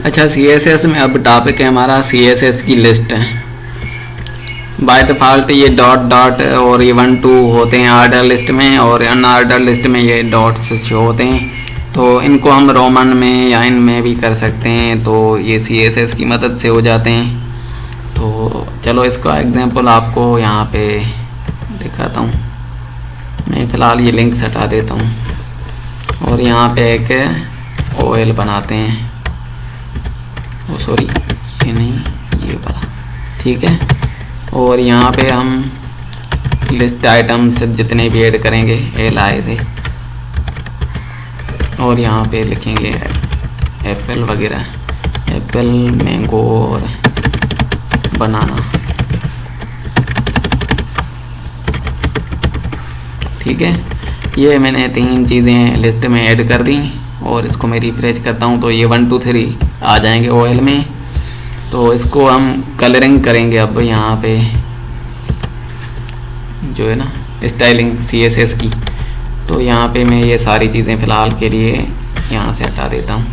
अच्छा, CSS में अब टॉपिक है हमारा CSS की लिस्ट है। बाय डिफ़ॉल्ट ये डॉट डॉट और ये 1 2 होते हैं ऑर्डर लिस्ट में, और अनऑर्डर लिस्ट में ये डॉट्स शो होते हैं। तो इनको हम रोमन में या इनमें भी कर सकते हैं, तो ये CSS की मदद से हो जाते हैं। तो चलो इसका एग्जांपल आपको यहाँ पे दिखाता हूँ। मैं फ़िलहाल ये लिंक हटा देता हूँ और यहाँ पे एक OL बनाते हैं। ओ सॉरी, ये नहीं, ये वाला, ठीक है। और यहाँ पे हम लिस्ट आइटम्स जितने भी ऐड करेंगे LI से, और यहाँ पे लिखेंगे एप्पल वगैरह, एप्पल, मैंगो और बनाना, ठीक है। ये मैंने 3 चीज़ें लिस्ट में ऐड कर दी और इसको मैं रिफ्रेश करता हूँ तो ये 1 2 3 आ जाएंगे OL में। तो इसको हम कलरिंग करेंगे अब यहाँ पे जो है ना स्टाइलिंग CSS की। तो यहाँ पे मैं ये सारी चीज़ें फ़िलहाल के लिए यहाँ से हटा देता हूँ,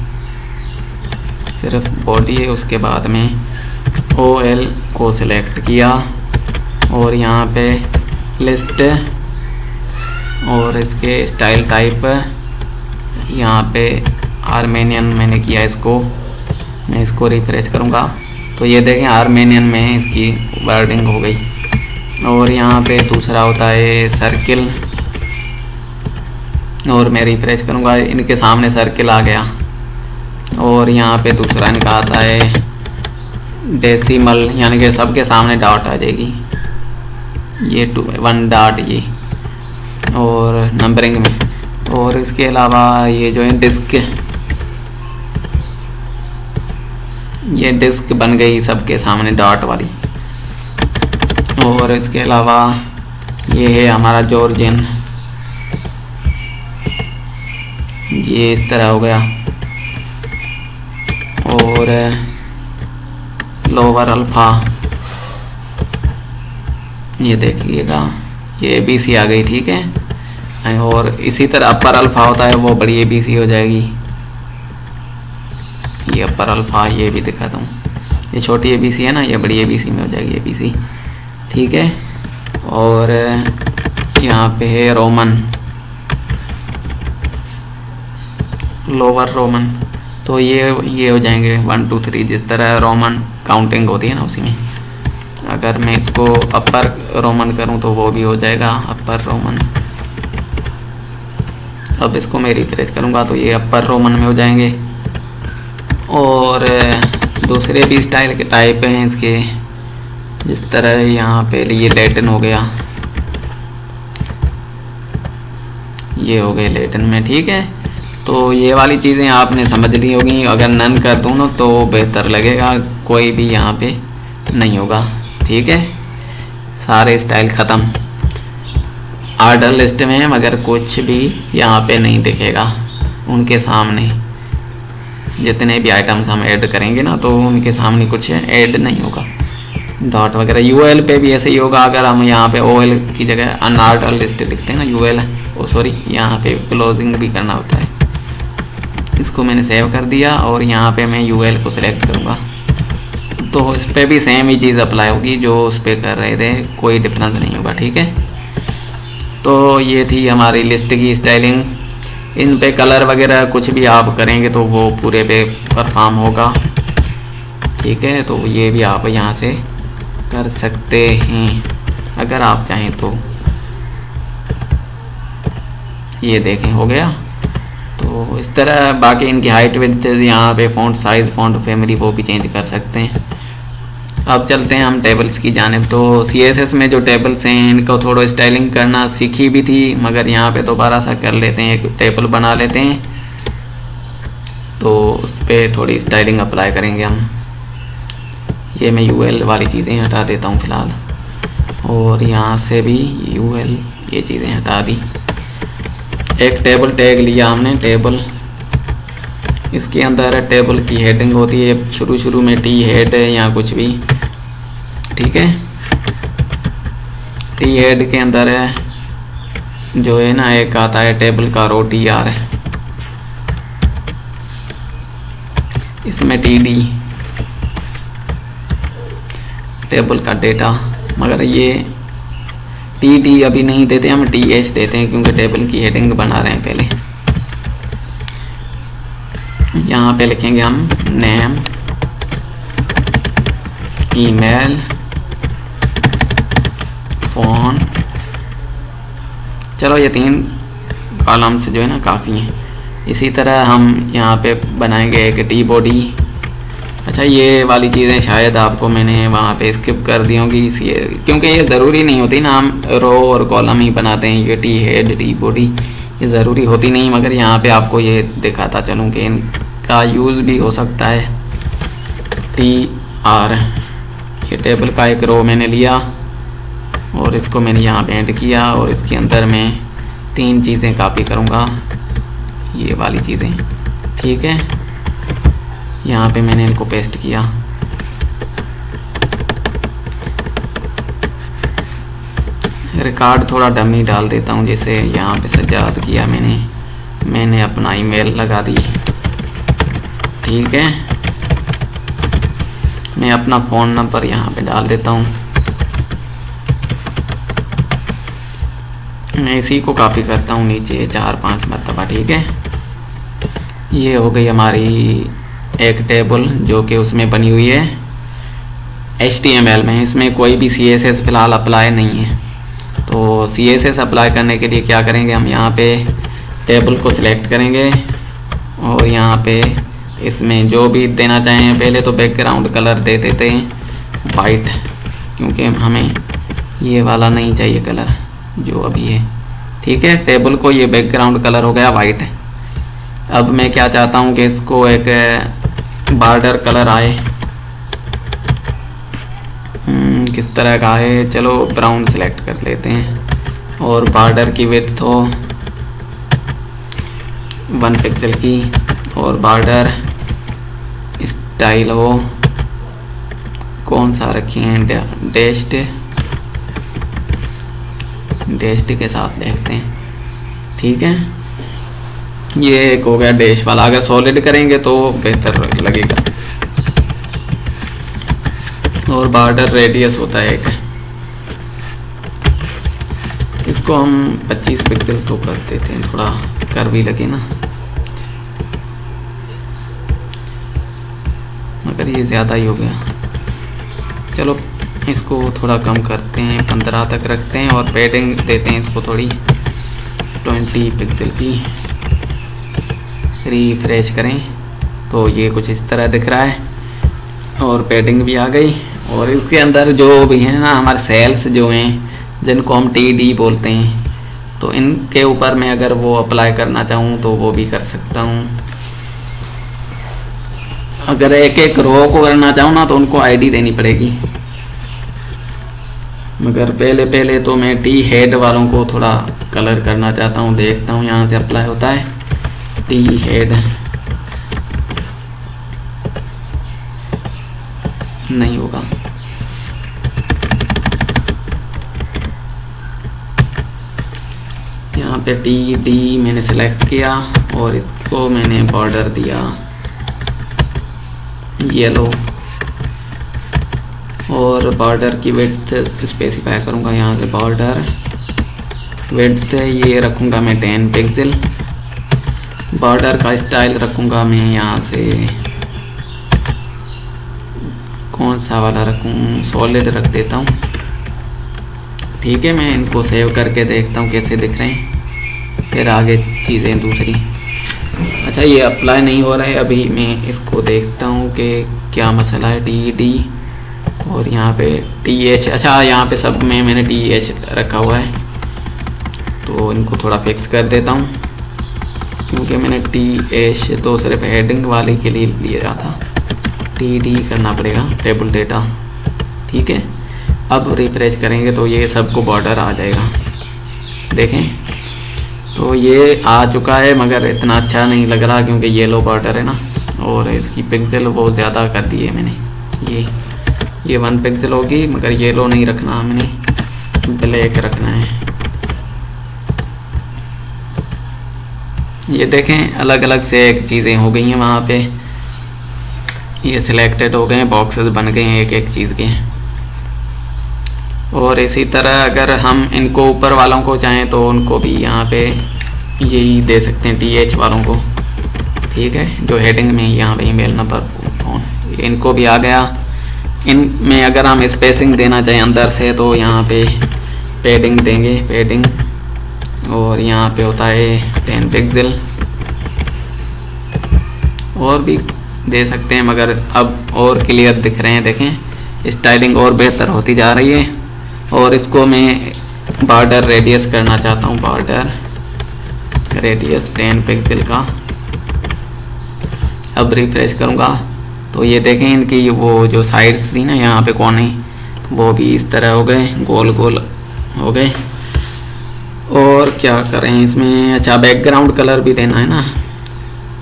सिर्फ बॉडी है। उसके बाद में OL को सिलेक्ट किया और यहाँ पे लिस्ट और इसके स्टाइल टाइप यहाँ पे आर्मेनियन मैंने किया इसको। मैं इसको रिफ्रेश करूँगा तो ये देखें आर्मेनियन में इसकी वर्डिंग हो गई। और यहाँ पे दूसरा होता है सर्किल, और मैं रिफ्रेश करूँगा, इनके सामने सर्किल आ गया। और यहाँ पे दूसरा इनका आता है डेसिमल, यानी कि सबके सामने डॉट आ जाएगी, ये 1 डॉट ये, और नंबरिंग में। और इसके अलावा ये जो है डिस्क, ये डिस्क बन गई सबके सामने डॉट वाली। और इसके अलावा ये है हमारा जॉर्जियन, ये इस तरह हो गया। और लोअर अल्फ़ा, ये देखिएगा ये ABC आ गई, ठीक है। और इसी तरह अपर अल्फ़ा होता है, वो बड़ी ABC हो जाएगी, ये अपर अल्फ़ा। ये भी दिखाता हूँ, ये छोटी ABC है ना, ये बड़ी ABC में हो जाएगी ABC, ठीक है। और यहाँ पे है रोमन, लोअर रोमन, तो ये हो जाएंगे 1 2 3, जिस तरह रोमन काउंटिंग होती है ना उसी में। अगर मैं इसको अपर रोमन करूँ तो वो भी हो जाएगा अपर रोमन। अब इसको मैं रिफ्रेश करूँगा तो ये अपर रोमन में हो जाएंगे। और दूसरे भी स्टाइल के टाइप हैं इसके, जिस तरह यहाँ पे ये लैटिन हो गया, ये हो गए लैटिन में, ठीक है। तो ये वाली चीज़ें आपने समझ ली होगी। अगर नन कर दूँ ना तो बेहतर लगेगा, कोई भी यहाँ पे नहीं होगा, ठीक है। सारे स्टाइल ख़त्म ऑर्डर लिस्ट में, मगर कुछ भी यहाँ पे नहीं दिखेगा उनके सामने। जितने भी आइटम्स हम ऐड करेंगे ना तो उनके सामने कुछ ऐड नहीं होगा, डॉट वगैरह। UL पे भी ऐसे ही होगा। अगर हम यहाँ पे OL की जगह अनऑर्डर लिस्ट लिखते हैं ना, UL, ओ सॉरी, यहाँ पे क्लोजिंग भी करना होता है। इसको मैंने सेव कर दिया और यहाँ पे मैं UL को सिलेक्ट करूँगा तो इस पर भी सेम ही चीज़ अप्लाई होगी जो उस पर कर रहे थे, कोई डिफरेंस नहीं होगा, ठीक है। तो ये थी हमारी लिस्ट की स्टाइलिंग। इन पे कलर वगैरह कुछ भी आप करेंगे तो वो पूरे पे परफॉर्म होगा, ठीक है। तो ये भी आप यहाँ से कर सकते हैं अगर आप चाहें तो। ये देखें हो गया। तो इस तरह बाकी इनकी हाइट विड्थ, यहाँ पे फ़ॉन्ट साइज़, फ़ॉन्ट फैमिली वो भी चेंज कर सकते हैं। अब चलते हैं हम टेबल्स की जानिब। तो CSS में जो टेबल्स हैं इनको थोड़ा स्टाइलिंग करना सीखी भी थी, मगर यहाँ पे दोबारा सा कर लेते हैं, एक टेबल बना लेते हैं तो उस पर थोड़ी स्टाइलिंग अप्लाई करेंगे हम। ये मैं UL वाली चीज़ें हटा देता हूँ फ़िलहाल, और यहाँ से भी UL ये चीज़ें हटा दी। एक टेबल टैग लिया हमने, टेबल, इसके अंदर टेबल की हेडिंग होती है शुरू में T हेड या कुछ भी, ठीक है। T हेड के अंदर है जो है ना एक आता है टेबल का रो TR है। इसमें TD टेबल का डेटा, मगर ये TD अभी नहीं देते, हम TH देते हैं क्योंकि टेबल की हेडिंग बना रहे हैं पहले। यहाँ पे लिखेंगे हम नेम, ईमेल, फ़ोन। चलो ये 3 कॉलम से जो है ना काफ़ी हैं। इसी तरह हम यहाँ पे बनाएंगे एक टी बॉडी। अच्छा, ये वाली चीज़ें शायद आपको मैंने वहाँ पे स्किप कर दी होंगी, इसलिए क्योंकि ये ज़रूरी नहीं होती ना, हम रो और कॉलम ही बनाते हैं। ये टी हेड, टी बॉडी ये ज़रूरी होती नहीं, मगर यहाँ पे आपको ये दिखाता चलूँ कि इनका यूज़ भी हो सकता है। TR ये टेबल का एक रो मैंने लिया और इसको मैंने यहाँ पे ऐड किया और इसके अंदर मैं 3 चीज़ें कॉपी करूँगा, ये वाली चीज़ें, ठीक है। यहाँ पे मैंने इनको पेस्ट किया। रिकॉर्ड थोड़ा डमी डाल देता हूँ, जैसे यहाँ पे सजाद किया मैंने अपना ईमेल लगा दी, ठीक है। मैं अपना फ़ोन नंबर यहाँ पे डाल देता हूँ। मैं इसी को कॉपी करता हूँ नीचे 4-5 मरतबा, ठीक है। ये हो गई हमारी एक टेबल जो कि उसमें बनी हुई है HTML में। इसमें कोई भी CSS फ़िलहाल अप्लाई नहीं है। तो CSS अप्लाई करने के लिए क्या करेंगे, हम यहाँ पे टेबल को सिलेक्ट करेंगे और यहाँ पे इसमें जो भी देना चाहें, पहले तो बैकग्राउंड कलर दे देते हैं वाइट, क्योंकि हमें ये वाला नहीं चाहिए कलर जो अभी है, ठीक है। टेबल को ये बैकग्राउंड कलर हो गया वाइट। अब मैं क्या चाहता हूँ कि इसको एक बॉर्डर कलर आए, किस तरह का है, चलो ब्राउन सेलेक्ट कर लेते हैं। और बॉर्डर की विड्थ हो 1 पिक्सल की और बॉर्डर स्टाइल हो, कौन सा रखे हैं, डैश्ड के साथ देखते हैं, ठीक है। ये एक हो गया डैश वाला। अगर सॉलिड करेंगे तो बेहतर लगेगा। और बॉर्डर रेडियस होता है एक, इसको हम 25 पिक्सल तो कर देते हैं, थोड़ा कर भी लगे ना, मगर ये ज़्यादा ही हो गया। चलो इसको थोड़ा कम करते हैं, 15 तक रखते हैं और पैडिंग देते हैं इसको थोड़ी 20 पिक्सल की। रिफ्रेश करें तो ये कुछ इस तरह दिख रहा है और पैडिंग भी आ गई। और इसके अंदर जो भी है ना हमारे सेल्स जो हैं, जिनको हम TD बोलते हैं, तो इनके ऊपर मैं अगर वो अप्लाई करना चाहूँ तो वो भी कर सकता हूँ। अगर एक एक रो को करना चाहूँ ना तो उनको ID देनी पड़ेगी, मगर पहले तो मैं T हेड वालों को थोड़ा कलर करना चाहता हूँ। देखता हूँ यहाँ से अप्लाई होता है T हेड, नहीं होगा। यहाँ पे TD मैंने सेलेक्ट किया और इसको मैंने बॉर्डर दिया येलो और बॉर्डर की विड्थ स्पेसिफाई करूँगा। यहाँ से बॉर्डर विड्थ ये रखूँगा मैं 10 पिक्सल। बॉर्डर का स्टाइल रखूँगा मैं यहाँ से कौन सा वाला रखूँ, सॉलिड रख देता हूँ, ठीक है। मैं इनको सेव करके देखता हूँ कैसे दिख रहे हैं, फिर आगे चीज़ें दूसरी। अच्छा, ये अप्लाई नहीं हो रहा है अभी, मैं इसको देखता हूँ कि क्या मसला है। TD और यहाँ पे TH, अच्छा यहाँ पे सब में मैंने TH रखा हुआ है, तो इनको थोड़ा फिक्स कर देता हूँ, क्योंकि मैंने TH तो सिर्फ हेडिंग वाले के लिए लिया था। TD करना पड़ेगा टेबल डेटा, ठीक है। अब रिफ्रेश करेंगे तो ये सबको बॉर्डर आ जाएगा, देखें तो ये आ चुका है, मगर इतना अच्छा नहीं लग रहा क्योंकि येलो बॉर्डर है ना, और इसकी पिक्सल बहुत ज़्यादा कर दी है मैंने। ये 1 पिक्सल होगी, मगर येलो नहीं रखना, हमने ब्लैक रखना है। ये देखें अलग अलग से एक चीज़ें हो गई हैं वहाँ पे। ये सिलेक्टेड हो गए, बॉक्सेस बन गए हैं एक एक चीज़ के। और इसी तरह अगर हम इनको ऊपर वालों को चाहें तो उनको भी यहाँ पे यही दे सकते हैं, TH वालों को, ठीक है, जो हेडिंग में यहाँ पे ईमेल नंबर फ़ोन, इनको भी आ गया। इनमें अगर हम स्पेसिंग देना चाहें अंदर से तो यहाँ पे पैडिंग देंगे, पैडिंग, और यहाँ पे होता है 10 पिक्सल, और भी दे सकते हैं, मगर अब और क्लियर दिख रहे हैं, देखें स्टाइलिंग और बेहतर होती जा रही है। और इसको मैं बॉर्डर रेडियस करना चाहता हूँ, बॉर्डर रेडियस 10 पिक्सल का। अब रिफ्रेश करूँगा तो ये देखें इनकी वो जो साइड्स थी ना यहाँ पे कोने, वो भी इस तरह हो गए, गोल गोल हो गए। और क्या करें इसमें, अच्छा बैकग्राउंड कलर भी देना है ना,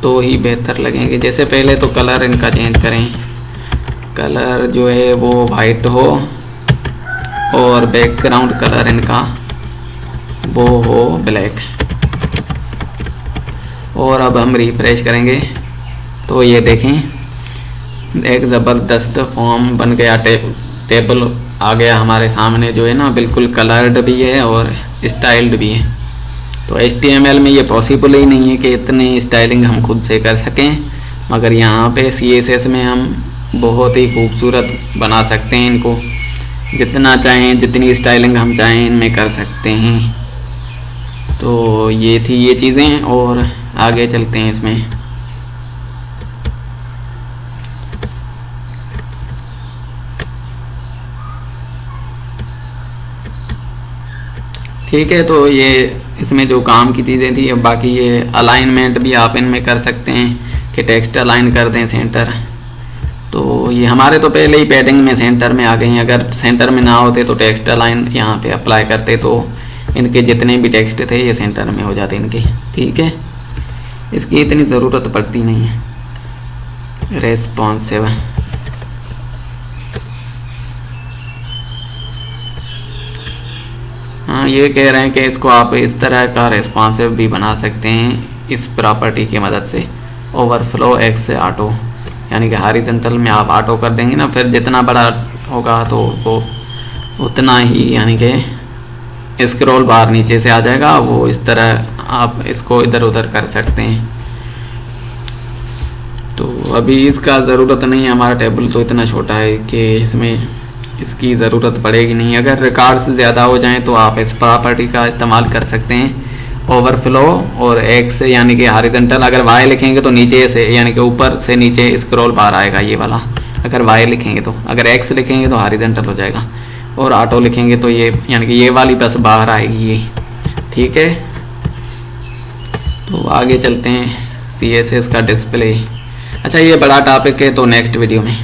तो ही बेहतर लगेंगे। जैसे पहले तो कलर इनका चेंज करें, कलर जो है वो वाइट हो और बैकग्राउंड कलर इनका वो हो ब्लैक। और अब हम रिफ्रेश करेंगे तो ये देखें एक ज़बरदस्त फॉर्म बन गया, टेबल आ गया हमारे सामने, जो है ना बिल्कुल कलर्ड भी है और स्टाइल्ड भी है। तो HTML में ये पॉसिबल ही नहीं है कि इतनी स्टाइलिंग हम खुद से कर सकें, मगर यहाँ पे CSS में हम बहुत ही खूबसूरत बना सकते हैं इनको, जितना चाहें जितनी स्टाइलिंग हम चाहें इनमें कर सकते हैं। तो ये थी ये चीज़ें, और आगे चलते हैं इसमें। ठीक है, तो ये इसमें जो काम की चीज़ें थी। अब बाकी ये अलाइनमेंट भी आप इनमें कर सकते हैं कि टेक्स्ट अलाइन कर दें सेंटर। तो ये हमारे तो पहले ही पैडिंग में सेंटर में आ गई हैं, अगर सेंटर में ना होते तो टेक्स्ट अलाइन यहाँ पे अप्लाई करते तो इनके जितने भी टेक्स्ट थे ये सेंटर में हो जाते इनके, ठीक है। इसकी इतनी ज़रूरत पड़ती नहीं है। रेस्पॉन्सिव, हाँ ये कह रहे हैं कि इसको आप इस तरह का रेस्पॉन्सिव भी बना सकते हैं इस प्रॉपर्टी की मदद से, ओवरफ्लो एक्स ऑटो, यानी कि हॉरिजॉन्टल में आप ऑटो कर देंगे ना, फिर जितना बड़ा होगा तो वो उतना ही, यानी कि स्क्रॉल बार नीचे से आ जाएगा, वो इस तरह आप इसको इधर उधर कर सकते हैं। तो अभी इसका ज़रूरत नहीं है, हमारा टेबल तो इतना छोटा है कि इसमें इसकी ज़रूरत पड़ेगी नहीं। अगर रिकॉर्ड्स ज़्यादा हो जाएं तो आप इस प्रॉपर्टी का इस्तेमाल कर सकते हैं, ओवरफ्लो और एक्स यानी कि हॉरिजॉन्टल। अगर वाई लिखेंगे तो नीचे से यानी कि ऊपर से नीचे स्क्रॉल बार आएगा ये वाला, अगर वाई लिखेंगे तो। अगर एक्स लिखेंगे तो हॉरिजॉन्टल हो जाएगा, और ऑटो लिखेंगे तो ये यानी कि ये वाली बस बाहर आएगी ये, ठीक है। तो आगे चलते हैं CSS का डिस्प्ले। अच्छा ये बड़ा टॉपिक है, तो नेक्स्ट वीडियो में